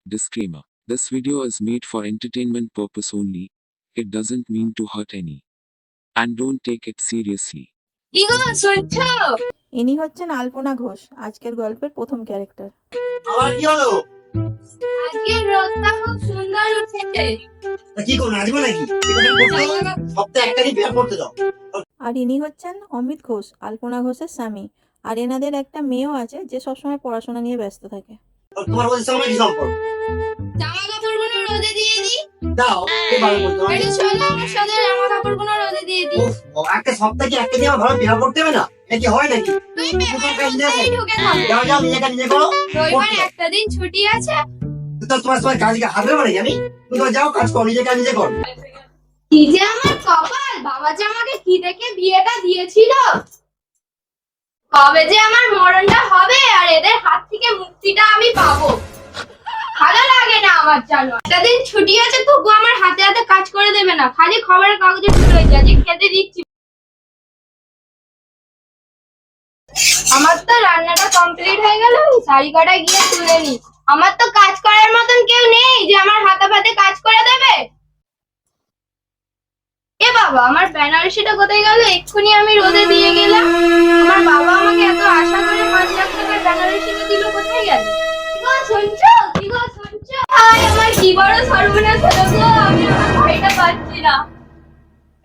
Disclaimer. This video is made for entertainment purpose only. It doesn't mean to hurt any. And don't take it seriously. Ego শুনছো? ইনি হচ্ছেন আলপনা ঘোষ, আজকের গল্পের প্রথম character. আবার কি হলো? আজকে রোদটা খুব সুন্দর উঠেছে। কি করো নাচবো নাকি? সপ্তাহে একটা দিন বিয়ে করতে দাও। আর ইনি হচ্ছেন অমিত ঘোষ, আলপনা ঘোষের স্বামী। আর এনাদের একটা মেয়েও আছে যে সবসময় পড়াশোনা নিয়ে ব্যস্ত থাকে। তোমার ওদের সঙ্গে কি সম্পর্ক? জামা কাপড়গুলো রোদে দিয়ে দিই। দাও, কে ভালো বলতো? একটু চলো আমার সাথে জামা কাপড়গুলো রোদে দিয়ে দিই। একটা সপ্তাহে একটা দিন ভালো বিয়ে করতে হবে না? কি হয় নাকি? তুই পেপারে ঢুকে থাক। যাও যাও নিজে করো। রবিবার একটা দিন ছুটি আছে। তো তোমার সবাই কাজকে হাত দেবো নাকি আমি? তুমি যাও কাজ করো, নিজে করো। কি যে আমার কপাল, বাবা যে আমাকে কি দেখে বিয়েটা দিয়েছিল। কবে যে আমার মরণটা হবে আর এদের হাত থেকে মুক্তিটা আমি পাবো। ভালো লাগে না আমার জানো। একটা দিন ছুটি আছে তবু আমার হাতে হাতে কাজ করে দেবে না, খালি খবরের কাগজে ঢুকে যায় যে খেতে দিচ্ছি। আমার তো রান্নাটা কমপ্লিট হয়ে গেল, শাড়ি কটা গিয়ে তুলে নি। আমার তো কাজ করার মতন কেউ নেই যে আমার হাতে ফাতে কাজ করে দেবে। এ বাবা, আমার বেনারসিটা কোথায় গেল? এক্ষুনি আমি রোদে দিয়ে গেলাম। আমার বাবা আমাকে এত আশা করে 5 লাখ টাকার বেনারসিটা দিল, কোথায় গেল? কি গো শুনছো? কি গো শুনছো? হায় আমার কি বড় সর্বনাশ হলো গো, আমি আমার ভাইটা পাচ্ছি না।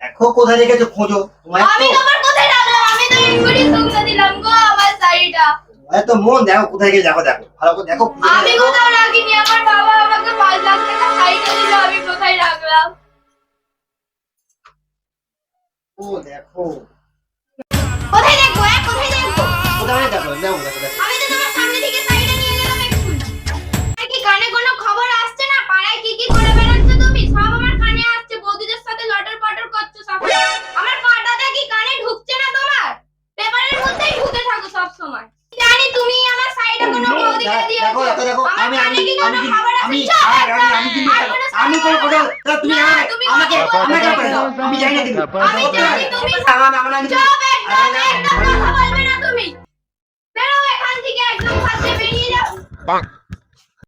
দেখো কোথায় রেখেছো, খোঁজো। আমি তোমার কোথায় রাখলাম? আমি তো এক্ষুনি তুলে দিলাম গো আমার শাড়িটা। এত মন দেখো কোথায় গিয়ে, দেখো ভালো করে দেখো। আমি কোথাও রাখিনি, আমার বাবা আমাকে 5 লাখ টাকা শাড়িটা দিল, আমি কোথায় রাখলাম? ও দেখো কোথায় দেখবো? কোথায় দেখবো? কোথায় দেখো, দেখো আমি তো তোমার সামনে থেকে শাড়িটা নিয়ে গেলাম এক্ষুনি। আর কি কানে কোনো খবর আসছে না? পাড়ায় কি কি করে বেড়াচ্ছ তুমি? সব আমার কানে আসছে, বৌদিদের সাথে লটর পটর করছো সব। আমার কথাটা কি কানে ঢুকছে না তোমার? পেপারের মধ্যেই ঢুকে থাকো সব সময়। জানি তুমি আমার শাড়িটা কোনো বৌদিকে দিয়েছো। দেখো আমার কানে কি কোনো খবর আমি আমি কোনো কথা তুমি তুমি আমাকে আমি জানি না তুমি আমি জানি তুমি চুপ, একদম কথা বলবে না তুমি। বেরো এখান থেকে, একদম ফাঁসে বেরিয়ে যাও।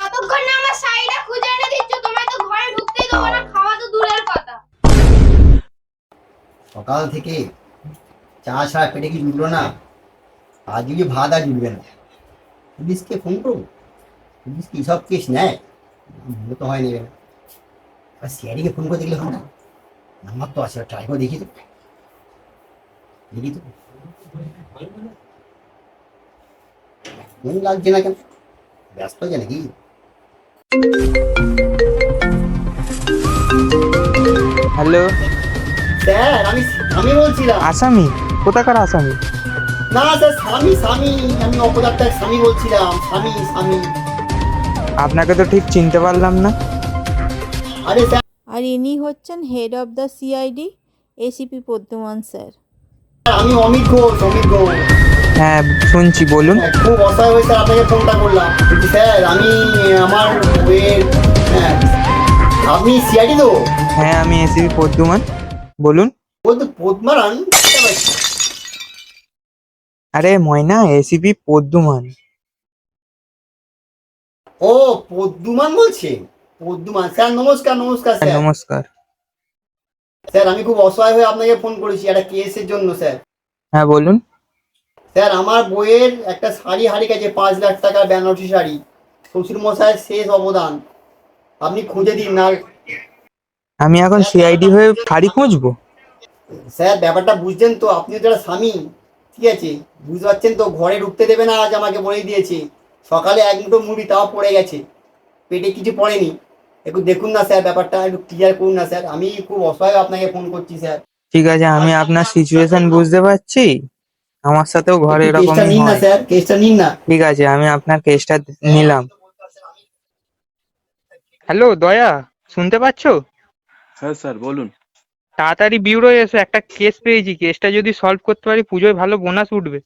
কতক্ষণ না আমার শাড়িটা খুঁজে এনে দিচ্ছ, তোমায় তো ঘরে ঢুকতেই দেবো না, খাওয়া তো দূরের কথা। সকাল থেকে চা ছাড়া পেটে কি জুটলো না, আজ যদি ভাত আর জুটবে না। পুলিশকে ফোন করবো, পুলিশ কি সব কেস নেয়? মনে তো হয় নেবে না। আর সিআইডিকে ফোন করে দেখলে হয় না? নাম্বার তো আছে, ট্রাই করে দেখি তো ফোন লাগছে না কেন? ব্যস্ত আছে নাকি? হ্যালো স্যার আমি বলছিলাম। আসামি? কোথাকার আসামি? না স্যার, স্বামী আমি অপরাধটার স্বামী বলছিলাম। স্বামী আপনাকে তো ঠিক চিনতে পারলাম না। আরে স্যার, আর ইনি হচ্ছেন head of the CID, ACP পদ্মমান sir. আমি অমিত ঘোষ। হ্যাঁ শুনছি, বলুন। খুব অসহায় হয়ে স্যার আপনাকে ফোনটা করলাম। বলছি স্যার, আমি আমার বইয়ের আপনি সিআইডি তো? হ্যাঁ আমি এসিপি পদ্মমান, বলুন। বলতে পদ্মারান? আরে ময়না, এসিপি পদ্মমান। ও পদ্মমান বলছেন? পদ্মমান স্যার, নমস্কার স্যার। নমস্কার। স্যার আমি খুব অসহায় হয়ে আপনাকে ফোন করেছি একটা কেসের জন্য স্যার। হ্যাঁ বলুন। স্যার আমার বইয়ের একটা শাড়ি হারিয়ে গেছে, 5 লাখ টাকার বেনারসি শাড়ি। শ্বশুর মশাইয়ের শেষ অবদান, আপনি খুঁজে দিন না। আমি এখন সিআইডি হয়ে শাড়ি খুঁজবো? স্যার ব্যাপারটা বুঝছেন তো, আপনি তো একটা স্বামী, ঠিক আছে, বুঝতে পারছেন তো, ঘরে ঢুকতে দেবে না আজ, আমাকে বলে দিয়েছে। সকালে 1 মুঠো মুড়ি তাও পড়ে গেছে, পেটে কিছু পড়েনি। একটু দেখুন না স্যার, ব্যাপারটা একটু ক্লিয়ার করুন না স্যার। আমি খুব অসহায় আপনাকে ফোন করছি স্যার। ঠিক আছে, আমি আপনার সিচুয়েশন বুঝতে পারছি, আমার সাথেও ঘরে কেসটা এরকমই নিন না হয়। স্যার, কেসটা নিন না। ঠিক আছে, আমি আপনার কেসটা নিলাম। হ্যালো দয়া, শুনতে পাচ্ছো? হ্যাঁ স্যার বলুন। তাড়াতাড়ি বিউরো এসো, একটা কেস পেয়েছি, কেসটা যদি সলভ করতে পারি পুজোয় ভালো বোনাস উঠবে।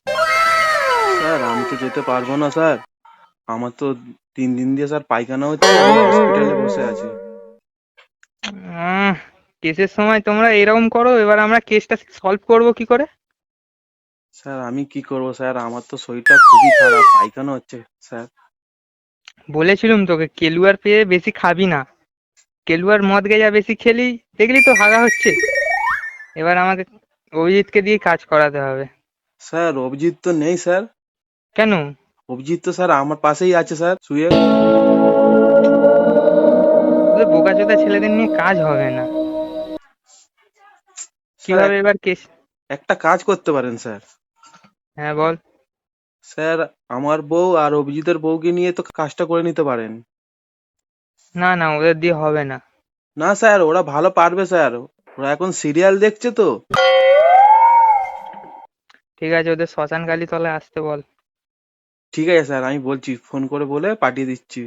স্যার আমি তো যেতে পারবো না স্যার, আমার তো 3 দিন দিয়ে স্যার পায়খানা হচ্ছে, আমি হসপিটালে বসে আছি। কেসের সময় তোমরা এরকম করো, এবার আমরা কেসটা সলভ করব কি করে? স্যার আমি কি করবো স্যার, আমার তো শরীরটা খুবই খারাপ, পায়খানা হচ্ছে স্যার। বলেছিলাম তোকে কেলুয়ার পেয়ে বেশি খাবি না। কেলুয়ার মদ গেজা বেশি খেলি, দেখলি তো হাগা হচ্ছে। এবার আমাকে অভিজিৎকে দিয়ে কাজ করাতে হবে। স্যার অভিজিৎ তো নেই স্যার। কেন? অভিজিৎ তো স্যার আমার পাশেই আছে স্যার, শুয়ে। তোদের বোকাচোদা ছেলেদের নিয়ে কাজ হবে না। কিভাবে এবার কেস? একটা কাজ করতে পারেন স্যার। হ্যাঁ বল। স্যার আমার বউ আর অভিজিতের বউকে নিয়ে তো কাজটা করে নিতে পারেন। না না, ওদের দিয়ে হবে না। না স্যার, ওরা ভালো পারবে স্যার, ওরা এখন সিরিয়াল দেখছে তো। ঠিক আছে, ওদের শ্মশান কালী তলায় আসতে বল। ঠিক আছে স্যার, আমি বলছি, ফোন করে বলে পাঠিয়ে দিচ্ছি।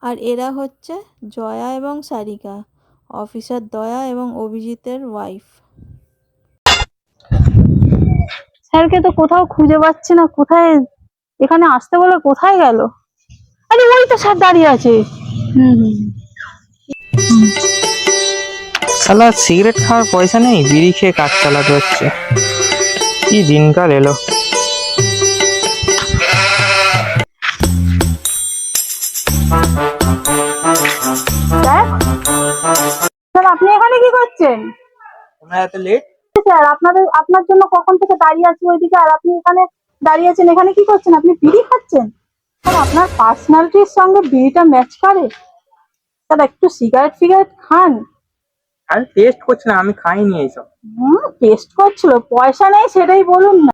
আর এরা হচ্ছে জয়া এবং সারিকা, অফিসার দয়া এবং অভিজিতের ওয়াইফ। স্যারকে তো কোথাও খুঁজে পাচ্ছি না, কোথায় এখানে আসতে বলে কোথায় গেল? আরে ওই তো স্যার দাঁড়িয়ে আছে। শালা সিগারেট খাওয়ার পয়সা নেই, বিড়ি খেয়ে কাজ চালাতে হচ্ছে। কি দিনকাল এলো। স্যার আপনি এখানে কি করছেন? তোমরা এত লেট? স্যার আপনার জন্য কখন থেকে দাঁড়িয়ে আছি ওইদিকে, আর আপনি এখানে দাঁড়িয়ে আছেন, এখানে কি করছেন? আপনি বিড়ি খাচ্ছেন? স্যার আপনার পার্সোনালিটির সঙ্গে বিড়িটা ম্যাচ করে। স্যার একটু সিগারেট ফিগারেট খান। আমি টেস্ট করছি না, আমি খাইনি এইসব। টেস্ট করছিল, পয়সা নেই সেটাই বলুন না।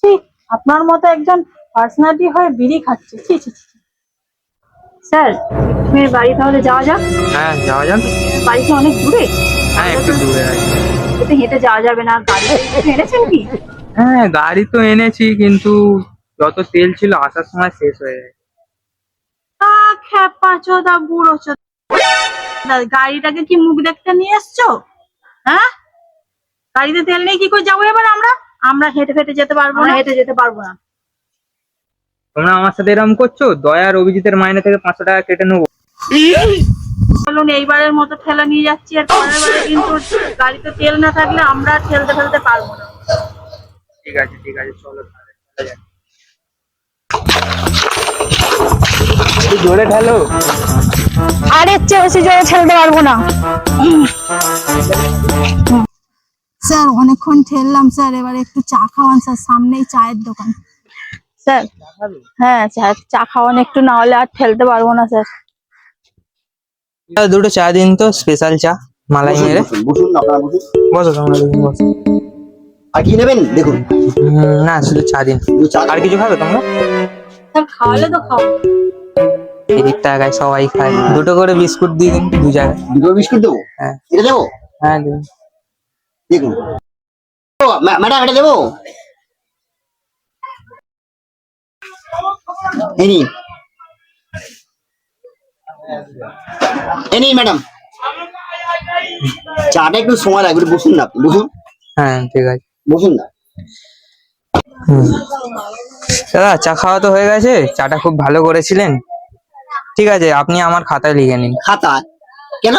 ঠিক আপনার মতো একজন পার্সোনালিটি হয়ে বিড়ি খাচ্ছে, ছি ছি ছি। স্যার তুমি বাড়ি তাহলে যাওয়া যাক। হ্যাঁ যাওয়া যাক। বাড়ি কি অনেক দূরে? হ্যাঁ একটু দূরে আছে। এতে হেঁটে যাওয়া যাবে না, গাড়ি এনেছেন কি? হ্যাঁ গাড়ি তো এনেছি, কিন্তু যত তেল ছিল আসার সময় শেষ হয়ে যায়। খ্যাপা চোদা বুড়ো চোদা, গাড়িটাকে কি মুখ দেখতে নিয়ে এসছো? হ্যাঁ, গাড়িতে তেল নেই, কি করে যাবো এবার আমরা হেঁটে ফেটে যেতে পারবো না, হেঁটে যেতে পারবো না। তোমরা আমার সাথে এরকম করছো, দয়া আর অভিজিতের মাইনে থেকে 500 টাকা কেটে নেবো। বলুন এইবারের মতো ঠেলা নিয়ে যাচ্ছি, আর পরের বারে কিন্তু গাড়িতে তেল না থাকলে আমরা ঠেলতে ফেলতে পারবো না। ঠিক আছে ঠিক আছে, চলো তাহলে চলে যাই। একটু জোরে ঠেলো। আর এর চেয়ে বেশি জোরে ঠেলতে পারবো না। স্যার অনেকক্ষণ ঠেললাম স্যার, এবারে একটু চা খাওয়ান স্যার, সামনেই চায়ের দোকান। স্যার হ্যাঁ স্যার, চা খাওয়ান একটু, না হলে আর ঠেলতে পারবো না স্যার। দুটো চা দিন তো, স্পেশাল চা মালাই মেরে। বসুন আপনারা বসুন। বসো তোমরা দুজন বসো। আর কি নেবেন দেখুন? না শুধু চা দিন। শুধু চা আর কিছু খাবে তোমরা? স্যার খাওয়ালে তো খাও। এই টাকায় সবাই খায়। দুটো করে বিস্কুট দিয়ে দিন, 2 জায়গায়। দুটো বিস্কুট দেবো? হ্যাঁ এটা দেবো? হ্যাঁ দিন। দেখুন ও ম্যাডাম, এটা দেবো? এই নিন, এই নিন ম্যাডাম। চাটা একটু সময় লাগবে, একটু বসুন না, আপনি বসুন। হ্যাঁ ঠিক আছে বসুন না। দাদা চা খাওয়া তো হয়ে গেছে, চাটা খুব ভালো করেছিলেন। ঠিক আছে, আপনি আমার খাতায় লিখে নিন। খাতা? কেন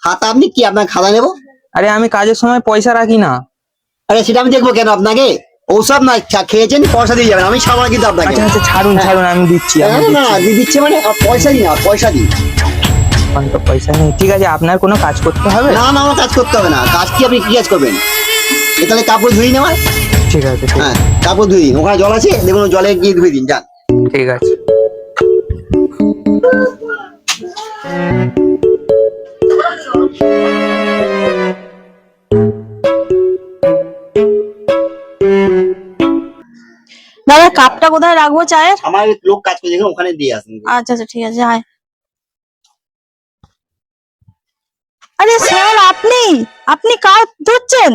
খাতা? আপনি কি, আপনার খাতা নেবো? আরে আমি কাজের সময় পয়সা রাখি না। আরে সেটা আমি দেখবো কেন আপনাকে? ওসব না, খেয়েছেন পয়সা দিয়ে যাবেন, আমি সামনে কিন্তু আপনাকে। আচ্ছা আচ্ছা ছাড়ুন ছাড়ুন, আমি দিচ্ছি আমি না না, দিচ্ছে মানে পয়সা দিন, পয়সা দিন। এখন তো পয়সা নেই। ঠিক আছে, আপনার কোনো কাজ করতে হবে? না না, আমার কাজ করতে হবে না। কাজ কি, আপনি কি কাজ করবেন? তাহলে কাপড় ধুই নেওয়ার। ঠিক আছে ঠিক হ্যাঁ কাপড় ধুই দিন, ওখানে জল আছে দেখুন, জলে গিয়ে ধুয়ে দিন, যান। ঠিক আছে। দাদা কাপটা কোথায় রাখবো চায়ের? আমার লোক কাজ করে দেখুন, ওখানে দিয়ে আসুন। আচ্ছা আচ্ছা ঠিক আছে, আয়। আরে স্যার আপনি আপনি কাপ ধুচ্ছেন?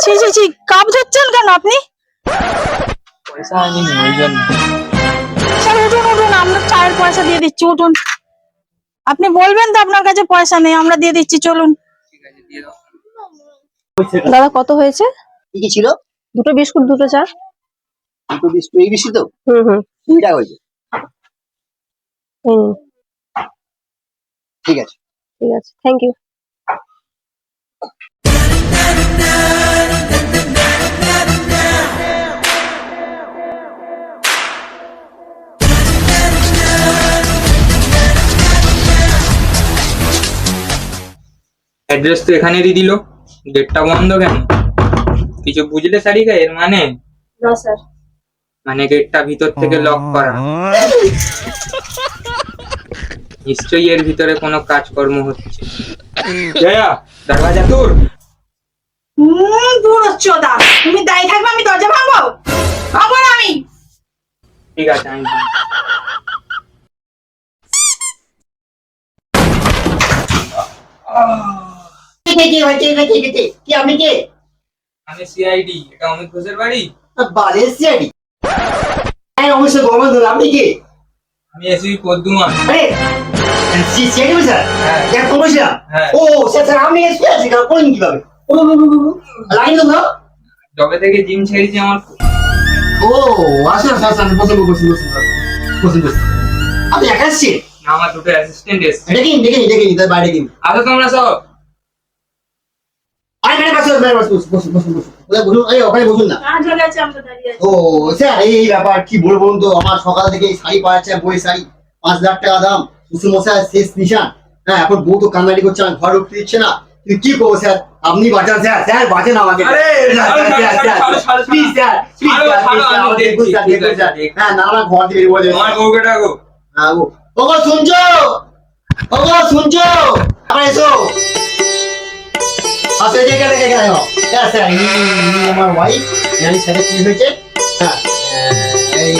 ছি ছি ছি, কাপ ধুচ্ছেন কেন আপনি? পয়সা আমি নেই ওই জন্য। স্যার উঠুন উঠুন, আমরা চায়ের পয়সা দিয়ে দিচ্ছি, উঠুন। আপনি বলবেন তো আপনার কাছে পয়সা নেই, আমরা দিয়ে দিচ্ছি, চলুন। দাদা কত হয়েছে? কি কি ছিল? দুটো বিস্কুট, দুটো চা। দুটো বিস্কুট, এই বিস্কুট তো হুম 2 টাকা হয়েছে। হুম, ঠিক আছে। ঠিক আছে, থ্যাংক ইউ। অ্যাড্রেস তো এখানেরই দিল, গেটটা বন্ধ কেন? কিছু বুঝলে সারিকা এর মানে? না স্যার। মানে গেটটা ভিতর থেকে লক করা। নিশ্চয়ই এর ভিতরে কোনো কাজকর্ম হচ্ছে। জয়া, দরজা তোর। দূর হচ্ছে দা, তুমি দাঁড়িয়ে থাকবে, আমি দরজা ভাঙবো? ভাঙবো না আমি। ঠিক আছে, আমি কি আপনি কে? আমি সিআইডি। এটা অমিত ঘোষের বাড়ি? বাড়ি সিআইডি? হ্যাঁ অবশ্যই গভর্নমেন্ট ধরে। আপনি কে? আমি এসবি পদ্মুমান। আরে সিআইডি স্যার? হ্যাঁ। যার কমিশনার? হ্যাঁ। ও স্যার স্যার আপনি এসপি আছে কেন করেন কিভাবে? লাইন তো দাও। যবে থেকে জিম ছেড়েছি আমার। ও আসুন স্যার স্যার বসুন বসুন বসুন বসুন বসুন। আপনি একা আসছেন? না, আমার দুটো অ্যাসিস্ট্যান্ট এসছে। দেখেন তার বাইরে কিন। আসো তোমরা সব। আরে ম্যাডাম বসুন বসুন বসুন বসুন বসুন। এই ওখানে বসুন না। কাজ হয়ে গেছে, আমরা দাঁড়িয়ে আছি। ও স্যার এই ব্যাপার কি বলবো বলুন তো, আমার সকাল থেকে এই শাড়ি পাওয়াচ্ছে, বই শাড়ি 5 লাখ টাকা দাম, শ্বশুর মশাই শেষ নিশান। হ্যাঁ এখন বউ তো কান্নাড়ি করছে, আমার ঘর উঠতে দিচ্ছে না। কিন্তু কি করবো স্যার, আপনি বাঁচান স্যার, স্যার বাঁচেন আমাকে। প্লিজ স্যার, হ্যাঁ না আমার ঘর থেকে বেরিয়ে তোমার বউকে ডাকো। হ্যাঁ ওগো শুনছো, ওগো শুনছো, আবার এসো। আচ্ছা এই জায়গাটা কেন? হ্যাঁ স্যার ইনি আমার ওয়াইফ, জানি স্যারের কি হয়েছে। হ্যাঁ এই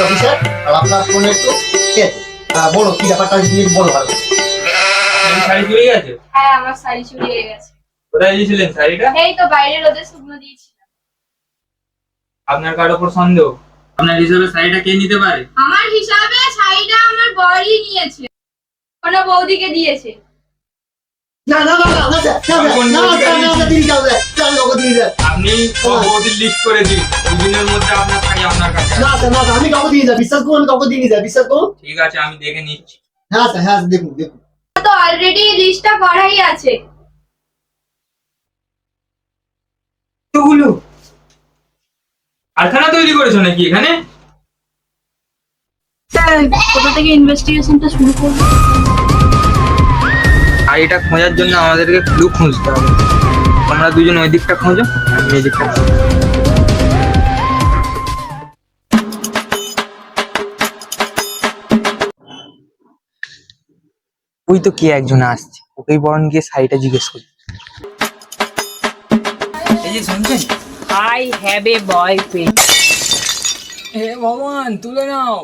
অফিসার, আর আপনার ফোন একটু ঠিক আছে। বলো কি ব্যাপারটা বলো ভালো। শাড়ি চুরি গেছে? হ্যাঁ, আমার শাড়ি চুরি হয়ে গেছে। কোথায় দিয়েছিলেন শাড়িটা? এই তো বাইরে রোদে শুকনো দিয়েছিলাম। আপনার কার উপর সন্দেহ? আপনার হিসাবে শাড়িটা কে নিতে পারে? আমার হিসাবে শাড়িটা আমার বড়ই নিয়েছে, কোনো বৌদিকে দিয়েছে। না না না না তিনি যাও স্যার, লোক দিয়ে স্যার। আপনি বৌদির লিস্ট করে দিন, দুদিনের মধ্যে আপনার শাড়ি আপনার কাছে না স্যার না আমি কাউকে দিয়ে যাই, বিশ্বাস করুন কাউকে দিয়ে যাই, বিশ্বাস করুন। ঠিক আছে, আমি দেখে নিচ্ছি। হ্যাঁ স্যার হ্যাঁ দেখুন দেখুন। তো অলরেডি লিস্টটা করাই আছে। এগুলো কারখানা তৈরি করেছো নাকি এখানে? স্যার কোথা থেকে ইনভেস্টিগেশনটা শুরু করবো? শাড়িটা খোঁজার জন্য আমাদেরকে ক্লু খুঁজতে হবে। তোমরা দুজন ওই দিকটা খোঁজো, আমি এই দিকটা খোঁজো। ওই তো কে একজন আসছে, ওকেই বরং গিয়ে শাড়িটা জিজ্ঞেস করি। এই যে শুনছেন? I have a boyfriend. হে ভগবান, তুলে নাও।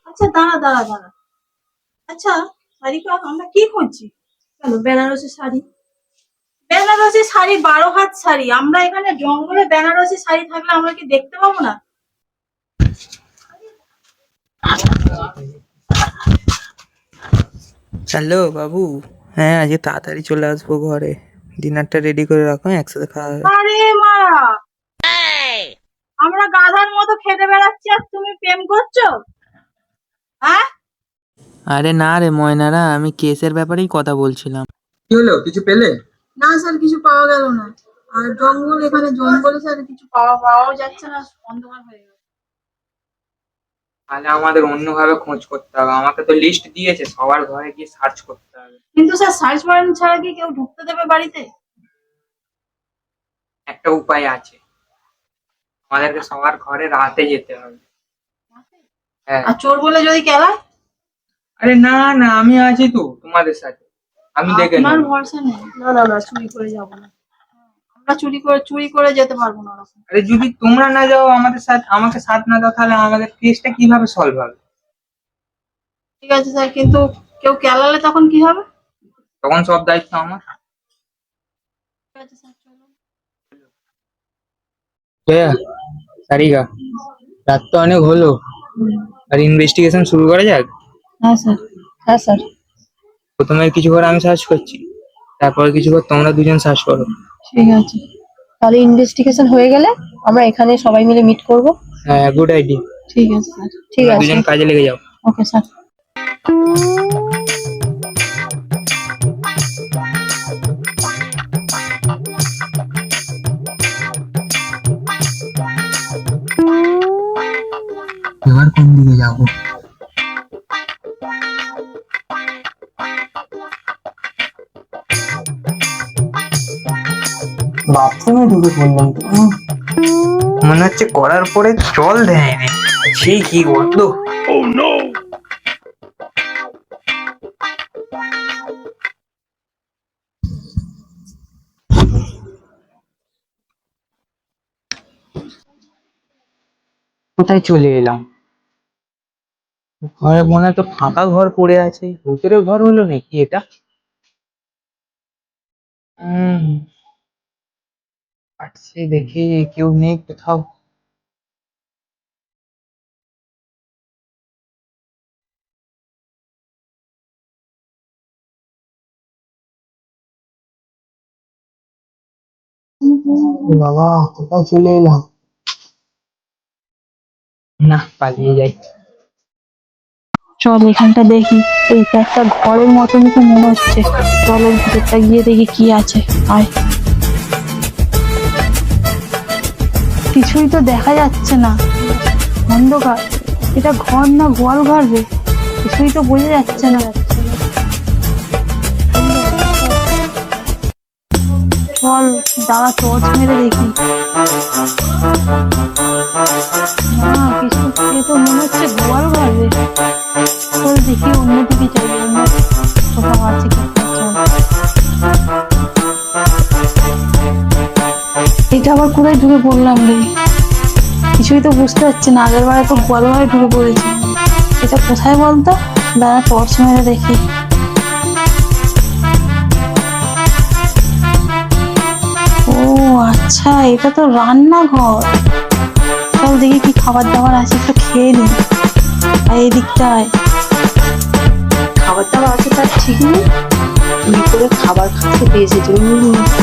আচ্ছা দাঁড়া দাঁড়া দাঁড়া। আচ্ছা শাড়িটা আমরা কি খুঁজছি? কেন বেনারসি শাড়ি? বেনারসি শাড়ি 12 হাত শাড়ি, আমরা এখানে জঙ্গলে বেনারসি শাড়ি থাকলে আমরা কি দেখতে পাবো না? হ্যালো বাবু, হ্যাঁ আজকে তাড়াতাড়ি চলে আসবো ঘরে, ডিনারটা রেডি করে রাখো, একসাথে খাওয়া হবে। আরে মারা, আমরা গাধার মতো খেতে বেড়াচ্ছি আর তুমি প্রেম করছো? হ্যাঁ আরে না রে ময়নারা, আমি কেসের ব্যাপারেই কথা বলছিলাম। কি হলো, কিছু পেলে? না স্যার কিছু পাওয়া গেল না। আর জঙ্গল, এখানে জঙ্গলে স্যার কিছু পাওয়াও যাচ্ছে না, অন্ধকার হয়ে গেল। তাহলে আমাদের অন্যভাবে খোঁজ করতে হবে। আমাকে তো লিস্ট দিয়েছে, সবার ঘরে গিয়ে সার্চ করতে হবে। কিন্তু স্যার সার্চ ওয়ারেন্ট ছাড়া কি কেউ ঢুকতে দেবে বাড়িতে? একটা উপায় আছে, আমাদেরকে সবার ঘরে রাতে যেতে হবে। হ্যাঁ। আর চোর বলে যদি কেলায়? আরে না না, আমি আছি তো তোমাদের সাথে, আমি দেখে আপনার নেবো। ভরসা নেই? না না না, চুরি করে যাবো না। আমরা চুরি করে যেতে পারবো না ওরকম। আরে যদি তোমরা না যাও আমাকে সাথ না দাও, তাহলে আমাদের কেসটা কিভাবে সলভ হবে? ঠিক আছে স্যার, কিন্তু কেউ কেলালে তখন কি হবে? তখন সব দায়িত্ব আমার। ঠিক আছে স্যার, চলুন। সারিকা, রাত তো অনেক হলো, আর ইনভেস্টিগেশন শুরু করা যাক। হ্যাঁ স্যার। হ্যাঁ স্যার। প্রথমে কিছু করে আমি সার্চ করছি, তারপর কিছু করে তোমরা দুজন সার্চ করো। ঠিক আছে, তাহলে ইনভেস্টিগেশন হয়ে গেলে আমরা এখানে সবাই মিলে মিট করব। হ্যাঁ, গুড আইডিয়া। ঠিক আছে স্যার। ঠিক আছে, দুজন কাজে লেগে যাও। Okay sir. এবার কোন দিকে যাবো? বাথরুমে ঢুকে পড়লাম তো। মনে হচ্ছে করার পরে জল দেয়নি, সেই কি গন্ধ। কোথায় চলে এলাম? ঘরে মনে হয় তো ফাঁকা ঘর পড়ে আছে, ভূতের ঘর হলো নাকি এটা? আচ্ছা, দেখি কেউ নেই কোথাও। বাবা, কোথায় চলে এলাম? না, পালিয়ে যাই। চল এখানটা দেখি, এইটা একটা ঘরের মতনই তো মনে হচ্ছে। চলো ভিতরটা গিয়ে দেখি কি আছে। আয়। কিছুই তো দেখা যাচ্ছে না, অন্ধকার। এটা ঘর না গোয়াল ঘর রে, কিছুই তো বোঝা যাচ্ছে না। চল দাঁড়া, টর্চ মেরে দেখি। না, কিছু এ তো মনে হচ্ছে গোয়াল ঘর রে। চল দেখি অন্যদিকে যাই, অন্য কোথাও আছে কি। এটা আবার কোথায় ঢুকে পড়লাম রে? কিছুই তো বুঝতে পারছি না। আগের বারে তো গোয়াল ঘরে ঢুকে পড়েছি, এটা কোথায় বলতো? দাঁড়া টর্চ মেরে দেখি। ও আচ্ছা, এটা তো রান্নাঘর। চল দেখি কি খাবার দাবার আছে, একটু খেয়ে নি। আর এই দিকটায় খাবার দাবার আছে তার ঠিক নেই, তুই করে খাবার খেতে এসেছিস।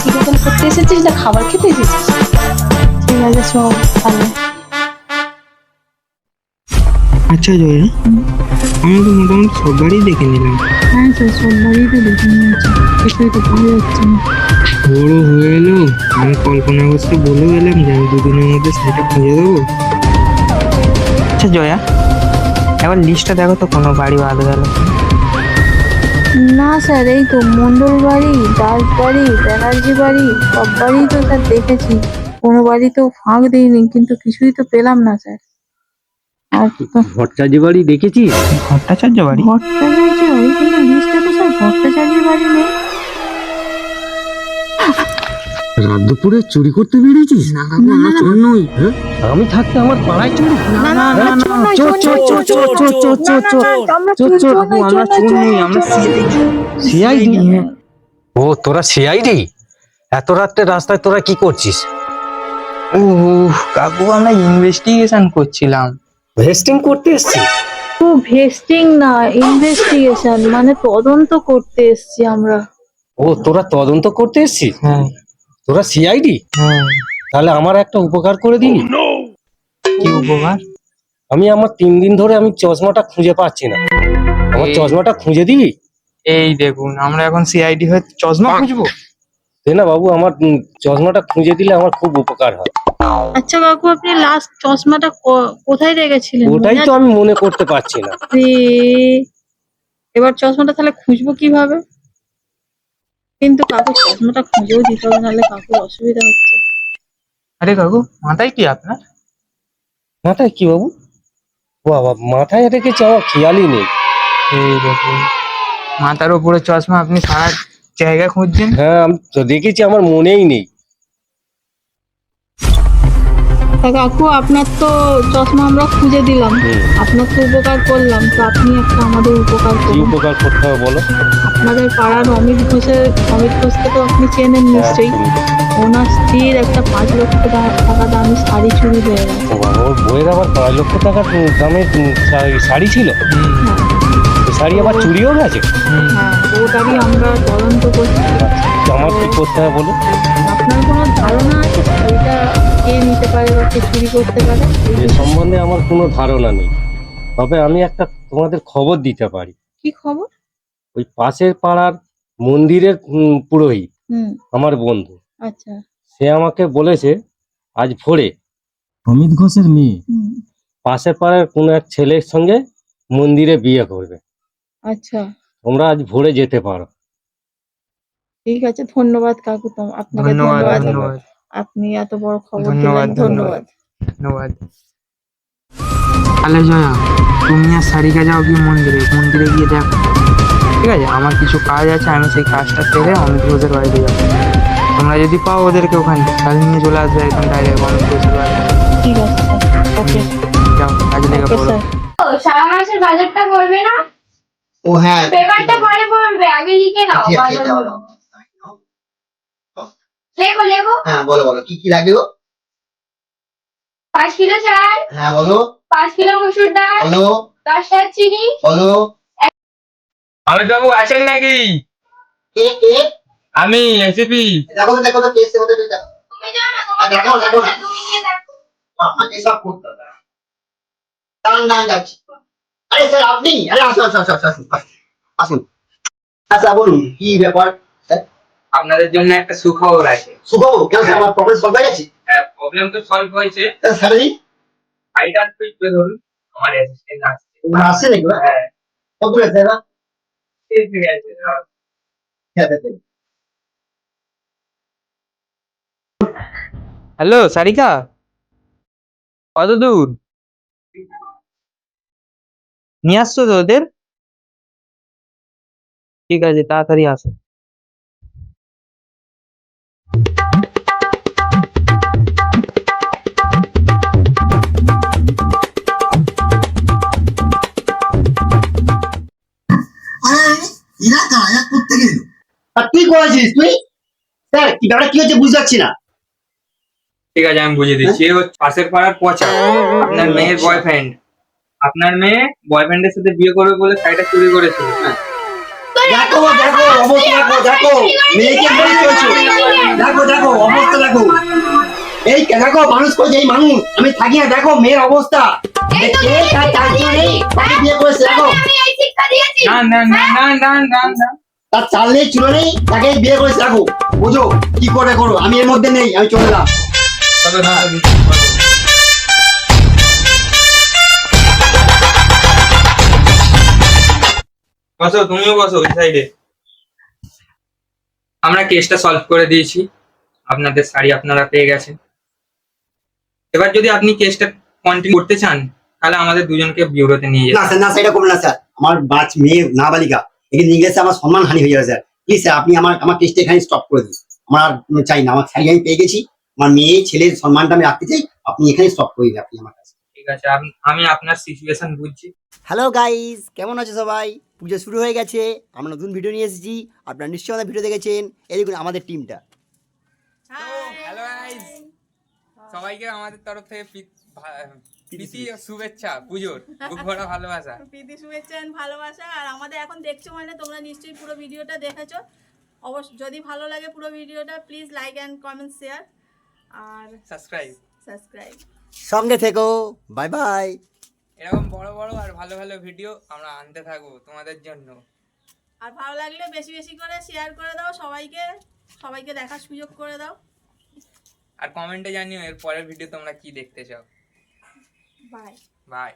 ঠিক আছে, করতে এসেছিস না খাবার খেতে এসেছিস? ঠিক আছে চল তাহলে। আচ্ছা জয়া, আমি তো মোটামুটি সব বাড়ি দেখে নিলাম। হ্যাঁ স্যার, সব বাড়িই তো দেখে নিয়েছি, কিছুই তো পাওয়া যাচ্ছে না। বড় হয়ে এলো, আমি কল্পনা করতে বলে গেলাম যে আমি দুদিনের মধ্যে সেটা খুঁজে দেবো। আচ্ছা জয়া, এবার লিস্টটা দেখো তো কোনো বাড়ি বাদ গেল। না স্যার, এই তো মন্ডল বাড়ি, দাস বাড়ি, ব্যানার্জি বাড়ি, সব বাড়ি তো স্যার দেখেছি। কোনো বাড়ি তো ফাঁক দিইনি, কিন্তু কিছুই তো পেলাম না স্যার। আর ভট্টাচার্য বাড়ি দেখেছি। ভট্টাচার্য বাড়ি? ভট্টাচার্য বাড়ি, কিন্তু লিস্টে তো স্যার ভট্টাচার্য বাড়ি নেই। রাত দুপুরে চুরি করতে বেরিয়েছিস? না কাকু, আমরা চোর নই। আমি থাকতে আমার পাড়ায় চুরি? না না না, চোর নয়, চোর নয়, চোর চোর চোর চোর চোর চোর। আমরা চোর নয়, চোর নয়, আমরা সিআইডি। ও তোরা সিআইডি? এত রাত্রে রাস্তায় তোরা কি করছিস? ও কাকু, আমরা ইনভেস্টিগেশন করছিলাম। ভেস্টিং করতে এসছিস? ও ভেস্টিং না, ইনভেস্টিগেশন মানে তদন্ত করতে এসেছি আমরা। ও তোরা তদন্ত করতে এসছিস? হ্যাঁ তোরা সিআইডি? হ্যাঁ। তাহলে আমার একটা উপকার করে দিবি? কি উপকার? আমি আমার 3 দিন ধরে আমি চশমাটা খুঁজে পাচ্ছি না, আমার চশমাটা খুঁজে দিবি? এই দেখুন, আমরা এখন সিআইডি হয়ে চশমা খুঁজবো? দে না বাবু, আমার চশমাটা খুঁজে দিলে আমার খুব উপকার হয়। আচ্ছা কাকু, আপনি লাস্ট চশমাটা কোথায় রেখেছিলেন? ওটাই তো আমি মনে করতে পারছি না। এবার চশমাটা তাহলে খুঁজবো কিভাবে? কিন্তু কাকু চশমাটা খুঁজেও দিতে হবে, নাহলে কাকুর অসুবিধা হচ্ছে। আরে কাকু, মাথায় কি আপনার? মাথায় কি বাবু? বাবা, মাথায় রেখেছি, আমার খেয়ালই নেই। এই দেখুন, মাথার উপরে চশমা, আপনি সারা জায়গা খুঁজছেন। হ্যাঁ, আমি তো দেখেছি, আমার মনেই নেই। তা কাকু আপনার তো চশমা আমরা খুঁজে দিলাম, আপনার তো উপকার করলাম, তো আপনি একটা আমাদের উপকার কি করুন। উপকার করতে হবে বলো? আপনাদের পাড়ার অমিত ঘোষকে তো আপনি চেনেন নিশ্চয়ই। ওনার স্ত্রীর একটা 5 লক্ষ টাকা দামি শাড়ি চুরি হয়ে গেছে। ও বাবা, ওর বইয়ের আবার 5 লক্ষ টাকার দামের শাড়ি ছিল? এই শাড়ি আবার চুরিও গেছে? হ্যাঁ, ওটারই আমরা তদন্ত করছি। তো আমার কি করতে হবে বলো? আপনার কোনো ধারণা আছে শাড়িটা কে নিতে পারে বা কে চুরি করতে পারে? এ সম্বন্ধে আমার কোনো ধারণা নেই, তবে আমি একটা তোমাদের খবর দিতে পারি। কি খবর? ওই পাশের পাড়ার মন্দিরের পুরোহিত হুম, আমার বন্ধু, আচ্ছা। সে আমাকে বলেছে আজ ভোরে অমিত ঘোষের মেয়ে হুম, পাশের পাড়ার কোনো এক ছেলের সঙ্গে মন্দিরে বিয়ে করবে। আচ্ছা, তোমরা আজ ভোরে যেতে পারো। ঠিক আছে। ধন্যবাদ কাকু, আপনাকে ধন্যবাদ ধন্যবাদ। ধন্যবাদ আপনি এত বড় খবর ধন্যবাদ, দিলেন, ধন্যবাদ। ধন্যবাদ। তাহলে জয়া, তুমি আর সারিকা যাও কি মন্দিরে গিয়ে দেখো, ঠিক আছে? আমার কিছু কাজ আছে, আমি সেই কাজটা সেরে অমিত ঘোষের বাড়িতে যাবো। তোমরা যদি পাও ওদেরকে ওখানে, তাহলে নিয়ে চলে আসবে একদম ডাইরেক্ট অমিত ঘোষের বাড়ি। ঠিক আছে স্যার, ওকে। যাও, কাজে লেগে ওকে পড়ো। স্যার। ও সারা মাসের বাজারটা করবে না? ও হ্যাঁ, পেপারটা পরে পড়বে, আগে লিখে নাও ঠিক আছে, দাও, বাজারগুলো। দাও, দাও। লেখো লেখো। হ্যাঁ বলো বলো, কি কি লাগবে গো? 5 কিলো চাল, হ্যাঁ বলো 5 কিলো মসুর ডাল, বলো 10 টার চিনি, বলো। অমিত বাবু আছেন নাকি? কে কে? আমি এসিপি। দেখো তো, দেখো তো, কে এসছে ওদের দেখো। তুমি যাও না, দেখো, তোমাকে দেখো। তুমি গিয়ে দেখো। আমাকে সব করতে হবে। দাঁড়ান দাঁড়ান যাচ্ছি। আরে স্যার আপনি, আরে আসুন আসুন আসুন আসুন আসুন, আসুন। আচ্ছা বলুন কি ব্যাপার স্যার? আপনাদের জন্য একটা সুখবর আছে। সুখবর? কেন স্যার, আমার প্রবলেম সলভ হয়ে গেছে? প্রবলেম তো সলভ হয়েছে। স্যার জি, গাড়িটা একটু ধরুন, আমার অ্যাসিস্ট্যান্ট আসছে। আসছে নাকি? হ্যাঁ, কত আছে স্যার? ঠিক আছে। হ্যাঁ স্যার। হ্যালো সারিকা, কত দূর? নিয়ে আসছো তো ওদের? ঠিক আছে, তাড়াতাড়ি আসো। আরে এরা কারা করতে গেল? আর তুই করেছিস তুই? স্যার কি ব্যাপারটা কি হচ্ছে বুঝতে পারছি না। ঠিক আছে, আমি বুঝিয়ে দিচ্ছি। এ হচ্ছে পাশের পাড়ার পচা, আপনার মেয়ের বয়ফ্রেন্ড। আপনার মেয়ে বয়ফ্রেন্ডের সাথে বিয়ে করবে বলে শাড়িটা চুরি করেছিল। দেখো দেখো অবস্থা, দেখো দেখো মেয়েকে বলি চলছো, দেখো দেখো অবস্থা দেখো। এই দেখো মানুষ করছে, এই মানুষ আমি থাকি না, দেখো মেয়ের অবস্থা। এই তো কে তার চার্জ নেই, তাকে বিয়ে করেছে দেখো। আমি এই শিক্ষা দিয়েছি। না না না না না না না, তার চাল নেই চুলো নেই, তাকে বিয়ে করেছে দেখো। বুঝো কি করে করো, আমি এর মধ্যে নেই, আমি চলে এলাম। তবে বসো, তুমিও বসো ওই সাইডে। আমরা কেসটা সলভ করে দিয়েছি, আপনাদের শাড়ি আপনারা পেয়ে গেছেন। এবার যদি আপনি কেসটা কন্টিনিউ করতে চান, তাহলে আমাদের দুজনকে বিউরোতে নিয়ে না যেতে স্যার, না সেটা করবেন না স্যার। আমার মেয়ে নাবালিকা, একে নিয়ে গেছে, আমার সম্মান হানি হয়ে যাবে স্যার। প্লিজ স্যার আপনি আমার কেসটা এখানে স্টপ করে দিন। আমার আর চাই না, আমার শাড়ি আমি পেয়ে গেছি, আমার মেয়ে ছেলের সম্মানটা আমি রাখতে চাই, আপনি এখানে স্টপ করে দিন আপনি আমার কাছে। ঠিক আছে, আমি আপনার সিচুয়েশন বুঝছি। হ্যালো গাইস, কেমন আছো সবাই? পুজো শুরু হয়ে গেছে, আমরা নতুন ভিডিও নিয়ে এসেছি, আপনারা নিশ্চয়ই আমাদের ভিডিও দেখেছেন। এই দেখুন আমাদের টিমটা। হ্যালো গাইস, সবাইকে আমাদের তরফ থেকে প্রীতি ও শুভেচ্ছা পুজোর, খুব বড় ভালোবাসা। প্রীতি শুভেচ্ছা and ভালোবাসা। আর আমাদের এখন দেখছো মানে তোমরা নিশ্চয়ই পুরো ভিডিওটা দেখেছো। যদি ভালো লাগে পুরো ভিডিওটা please like and comment share আর সাবস্ক্রাইব। সঙ্গে থেকো, বাই বাই। এরকম বড় বড় আর ভালো ভালো ভিডিও আমরা আনতে থাকবো তোমাদের জন্য। আর ভালো লাগলে বেশি বেশি করে শেয়ার করে দাও, সবাইকে দেখার সুযোগ করে দাও। আর কমেন্টে জানিও এর পরের ভিডিও তোমরা কি দেখতে চাও। Bye bye.